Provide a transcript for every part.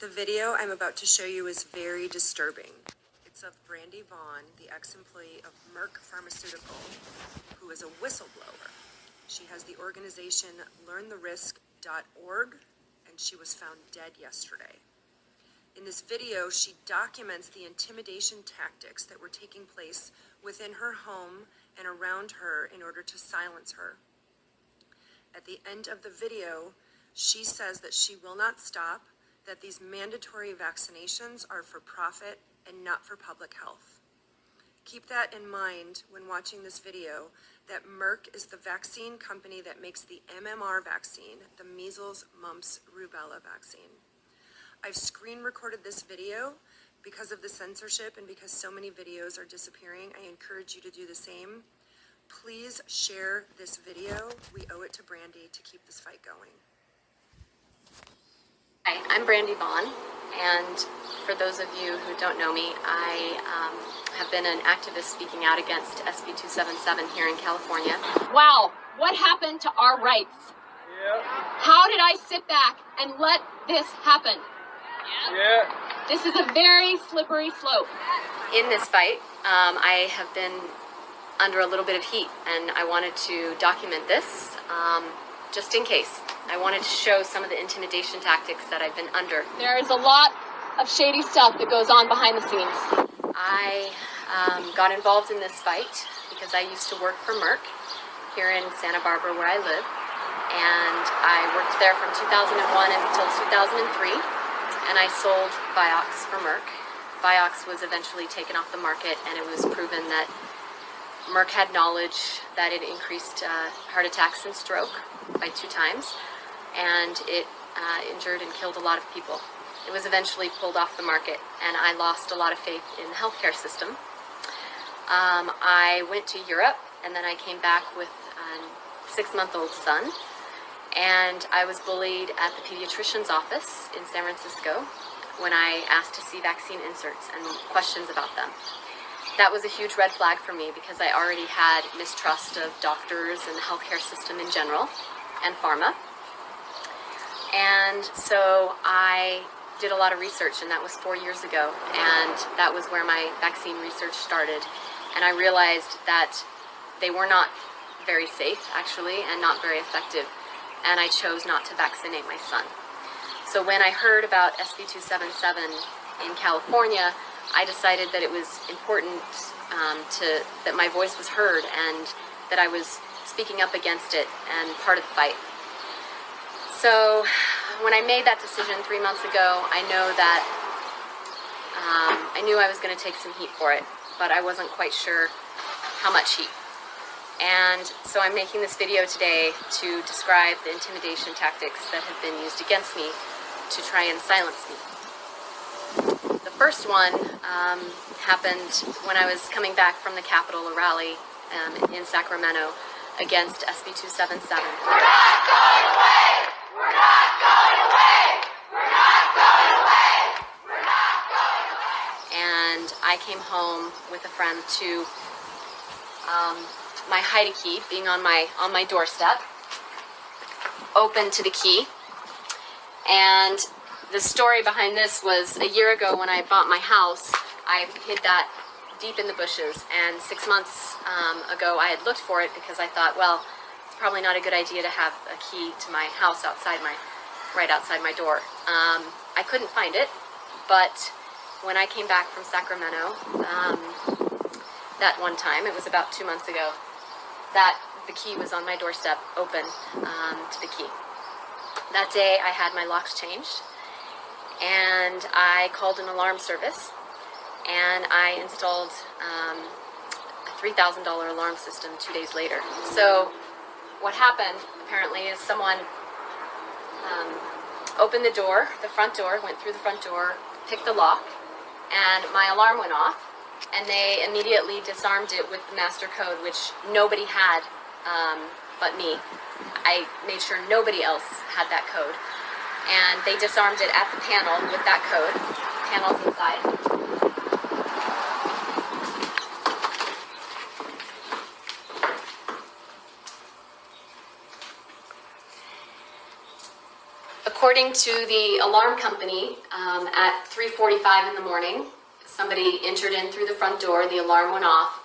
The video I'm about to show you is very disturbing. It's of Brandy Vaughan, the ex-employee of Merck Pharmaceuticals, who is a whistleblower. She has the organization LearnTheRisk.org, and she was found dead yesterday. In this video, she documents the intimidation tactics that were taking place within her home and around her in order to silence her. At the end of the video, she says that she will not stop, that these mandatory vaccinations are for profit and not for public health. Keep that in mind when watching this video, that Merck is the vaccine company that makes the MMR vaccine, the measles, mumps, rubella vaccine. I've screen recorded this video because of the censorship and because so many videos are disappearing. I encourage you to do the same. Please share this video. We owe it to Brandy to keep this fight going. Hi, I'm Brandy Vaughan, and for those of you who don't know me, I have been an activist speaking out against SB 277 here in California. Wow, what happened to our rights? Yeah. How did I sit back and let this happen? Yeah. This is a very slippery slope. In this fight, I have been under a little bit of heat, and I wanted to document this just in case. I wanted to show some of the intimidation tactics that I've been under. There is a lot of shady stuff that goes on behind the scenes. I got involved in this fight because I used to work for Merck here in Santa Barbara where I live, and I worked there from 2001 until 2003, and I sold Vioxx for Merck. Vioxx was eventually taken off the market, and it was proven that Merck had knowledge that it increased heart attacks and stroke by 2 times, and it injured and killed a lot of people. It was eventually pulled off the market, and I lost a lot of faith in the healthcare system. I went to Europe, and then I came back with a 6-month-old son, and I was bullied at the pediatrician's office in San Francisco when I asked to see vaccine inserts and questions about them. That was a huge red flag for me because I already had mistrust of doctors and the healthcare system in general and pharma. And so I did a lot of research, and that was 4 years ago, and that was where my vaccine research started. And I realized that they were not very safe, actually, and not very effective, and I chose not to vaccinate my son. So when I heard about SB 277 in California, I decided that it was important that my voice was heard and that I was speaking up against it and part of the fight. So when I made that decision 3 months ago, I know that I knew I was going to take some heat for it, but I wasn't quite sure how much heat. And so I'm making this video today to describe the intimidation tactics that have been used against me to try and silence me. The first one happened when I was coming back from the Capitol rally in Sacramento against SB 277. We're not going away! We're not going away! We're not going away! We're not going away! And I came home with a friend to my hide key being on my doorstep, open to the key. And the story behind this was a year ago when I bought my house, I hid that deep in the bushes, and 6 months ago I had looked for it because I thought, well, it's probably not a good idea to have a key to my house right outside my door. I couldn't find it, but when I came back from Sacramento, that one time, it was about 2 months ago, that the key was on my doorstep, open to the key. That day I had my locks changed, and I called an alarm service, and I installed a $3,000 alarm system 2 days later. So what happened, apparently, is someone opened the door, the front door, went through the front door, picked the lock, and my alarm went off, and they immediately disarmed it with the master code, which nobody had but me. I made sure nobody else had that code. And they disarmed it at the panel with that code. Panels inside. According to the alarm company, at 3:45 in the morning, somebody entered in through the front door, the alarm went off.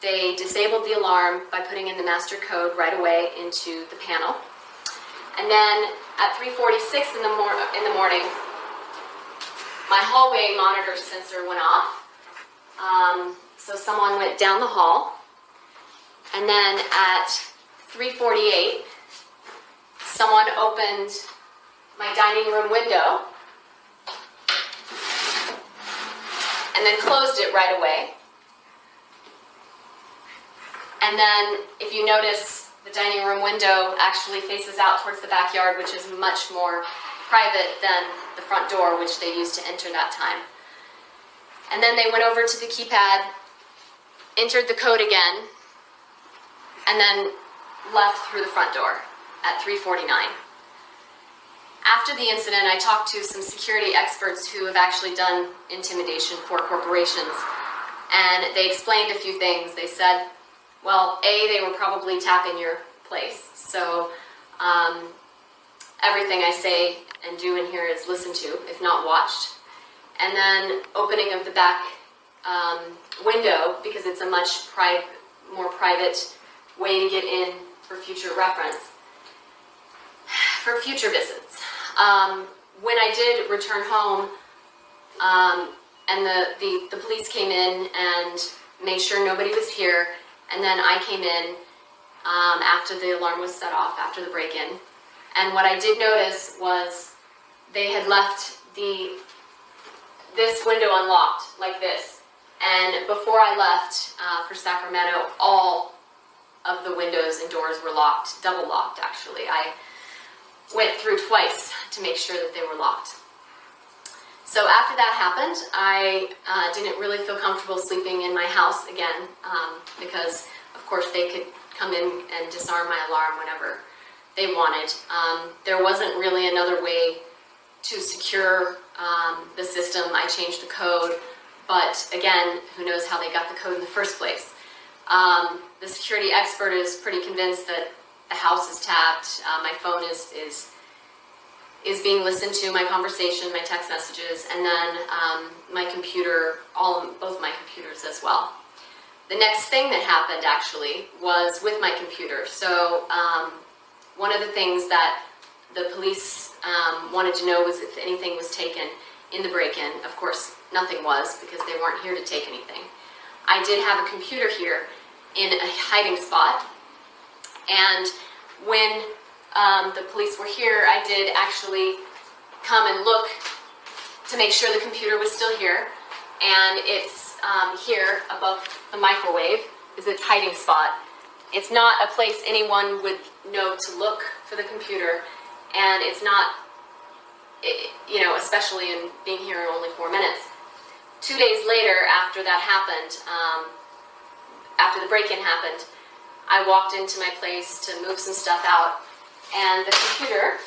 They disabled the alarm by putting in the master code right away into the panel. And then at 3:46 in the morning, my hallway monitor sensor went off. So someone went down the hall. And then at 3:48, someone opened my dining room window and then closed it right away. And then if you notice, the dining room window actually faces out towards the backyard, which is much more private than the front door, which they used to enter that time. And then they went over to the keypad, entered the code again, and then left through the front door at 3:49. After the incident, I talked to some security experts who have actually done intimidation for corporations, and they explained a few things. They said, well, A, they were probably tapping your place, so everything I say and do in here is listened to, if not watched. And then opening of the back window, because it's a much more private way to get in for future reference, for future visits. When I did return home, and the police came in and made sure nobody was here, and then I came in after the alarm was set off, after the break-in. And what I did notice was they had left this window unlocked, like this. And before I left for Sacramento, all of the windows and doors were locked, double locked actually. I went through twice to make sure that they were locked. So after that happened, I didn't really feel comfortable sleeping in my house again, because of course they could come in and disarm my alarm whenever they wanted. There wasn't really another way to secure the system. I changed the code, but again, who knows how they got the code in the first place. The security expert is pretty convinced that the house is tapped. My phone is being listened to, my conversation, my text messages, and then my computer, both my computers as well. The next thing that happened actually was with my computer. So one of the things that the police wanted to know was if anything was taken in the break-in. Of course, nothing was, because they weren't here to take anything. I did have a computer here in a hiding spot, and when the police were here, I did actually come and look to make sure the computer was still here, and it's here above the microwave is its hiding spot. It's not a place anyone would know to look for the computer, and it's not, especially in being here only 4 minutes. 2 days later, after that happened, after the break-in happened, I walked into my place to move some stuff out, and the computer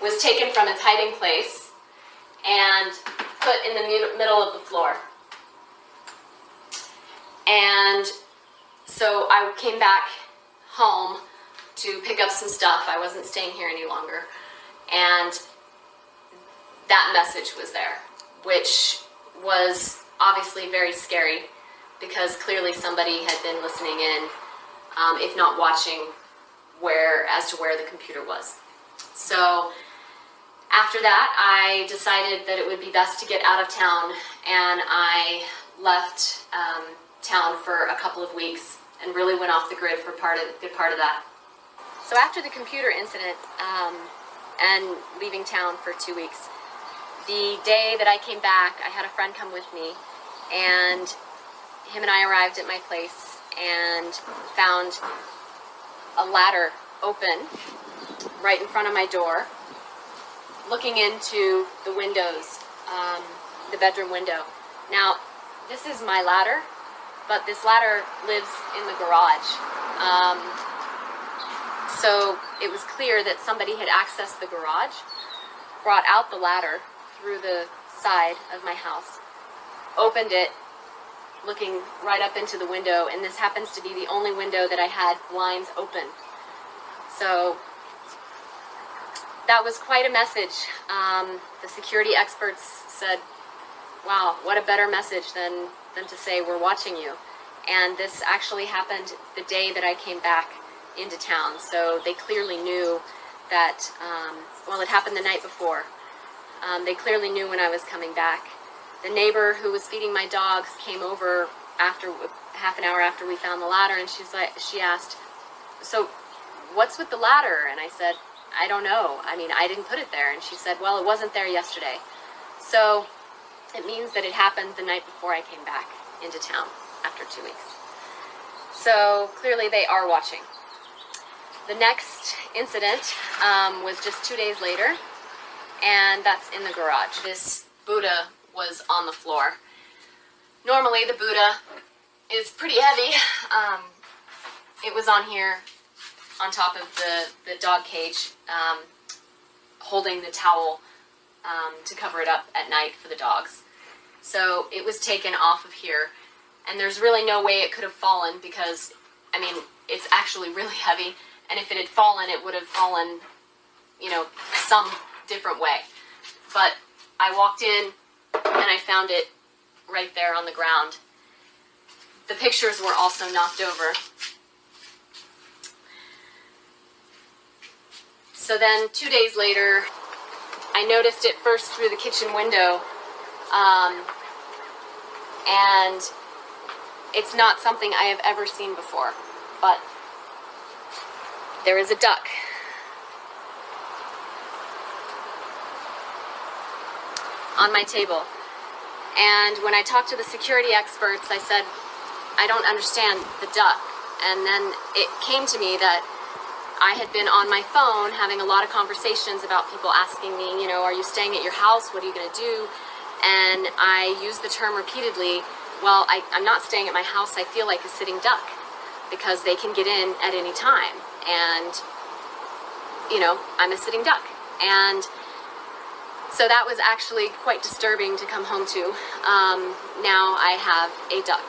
was taken from its hiding place and put in the middle of the floor. And so I came back home to pick up some stuff. I wasn't staying here any longer. And that message was there, which was obviously very scary, because clearly somebody had been listening in, if not watching, as to where the computer was. So after that, I decided that it would be best to get out of town, and I left town for a couple of weeks and really went off the grid for a good part of that. So after the computer incident and leaving town for 2 weeks, the day that I came back, I had a friend come with me, and him and I arrived at my place and found a ladder open right in front of my door, looking into the windows, the bedroom window. Now, this is my ladder, but this ladder lives in the garage. So it was clear that somebody had accessed the garage, brought out the ladder through the side of my house, opened it, looking right up into the window, and this happens to be the only window that I had blinds open. So that was quite a message. The security experts said, wow, what a better message than to say we're watching you. And this actually happened the day that I came back into town. So they clearly knew that, well, it happened the night before. They clearly knew when I was coming back. The neighbor who was feeding my dogs came over after half an hour after we found the ladder, and she asked, so what's with the ladder? And I said, I don't know. I mean, I didn't put it there. And she said, well, it wasn't there yesterday. So it means that it happened the night before I came back into town after 2 weeks. So clearly they are watching. The next incident was just 2 days later, and that's in the garage. This Buddha was on the floor. Normally the Buddha is pretty heavy. It was on here on top of the dog cage, holding the towel to cover it up at night for the dogs. So it was taken off of here, and there's really no way it could have fallen because, I mean, it's actually really heavy, and if it had fallen, it would have fallen, you know, some different way. But I walked in, and I found it right there on the ground. The pictures were also knocked over. So then 2 days later, I noticed it first through the kitchen window, and it's not something I have ever seen before, but there is a duck. On my table. And when I talked to the security experts, I said, I don't understand the duck. And then it came to me that I had been on my phone having a lot of conversations about people asking me, you know, are you staying at your house? What are you going to do? And I used the term repeatedly, well, I'm not staying at my house. I feel like a sitting duck because they can get in at any time. And, you know, I'm a sitting duck. And so that was actually quite disturbing to come home to. Now I have a duck.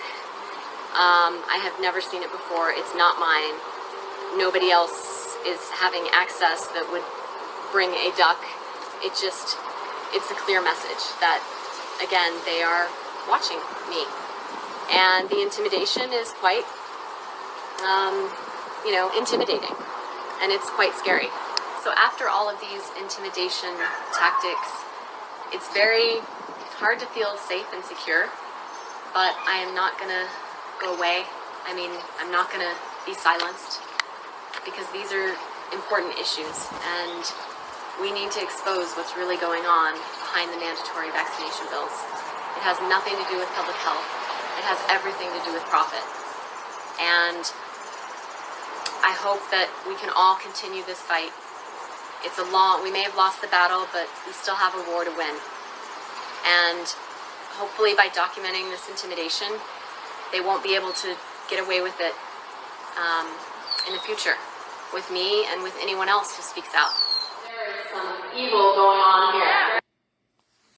I have never seen it before. It's not mine. Nobody else is having access that would bring a duck. It's a clear message that, again, they are watching me. And the intimidation is quite, you know, intimidating. And it's quite scary. So after all of these intimidation tactics, it's very hard to feel safe and secure, but I am not going to go away. I mean, I'm not going to be silenced because these are important issues and we need to expose what's really going on behind the mandatory vaccination bills. It has nothing to do with public health. It has everything to do with profit. And I hope that we can all continue this fight. We may have lost the battle, but we still have a war to win. And hopefully by documenting this intimidation, they won't be able to get away with it in the future with me and with anyone else who speaks out. There is some evil going on here.